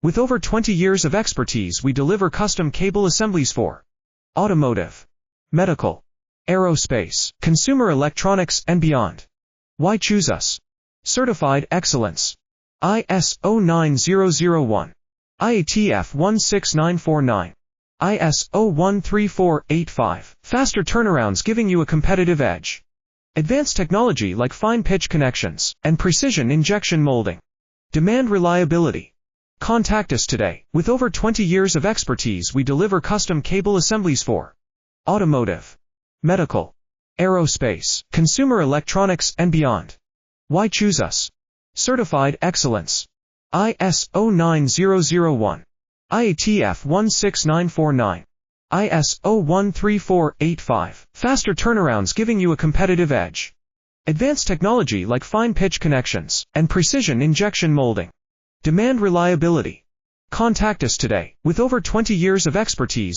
With over 20 years of expertise, we deliver custom cable assemblies for automotive, medical, aerospace, consumer electronics, and beyond. Why choose us? Certified excellence. ISO 9001. IATF 16949. ISO 13485. Faster turnarounds giving you a competitive edge. Advanced technology like fine pitch connections and precision injection molding. Demand reliability. Contact us today. With over 20 years of expertise, we deliver custom cable assemblies for automotive, medical, aerospace, consumer electronics, and beyond. Why choose us? Certified excellence. ISO 9001. IATF 16949. ISO 13485. Faster turnarounds giving you a competitive edge. Advanced technology like fine pitch connections and precision injection molding. Demand reliability. Contact us today. With over 20 years of expertise,